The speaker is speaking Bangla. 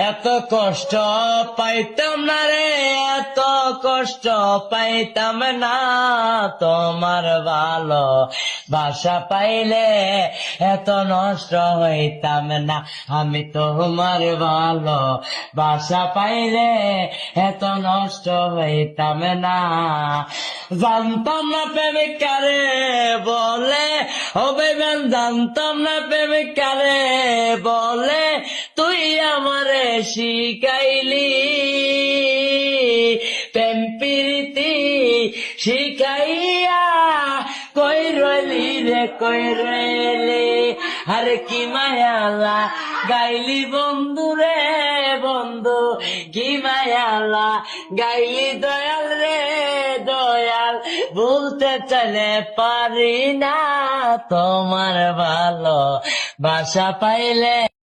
এত কষ্ট পাইতাম না রে, এত কষ্ট পাইতাম না, তোমার ভালো বাসা পাইলে এত নষ্ট হইতাম না। আমি তোমার ভালো বাসা পাইলে এত নষ্ট হইতাম না। জানতাম না প্রেমিক কারে বলে, হবে বেন জানতাম না প্রেমিক কারে বলে, তুই আমারে শিখাইলি প্রেম প্রীতি শিখাইয়া, কই রইলি রে কই রইলি, আরে কি মায়ালা গাইলি বন্ধু রে বন্ধু, কি মায়ালা গাইলি দয়াল রে দয়াল, বলতে চলে পারি না, তোমার ভালো বাসা পাইলে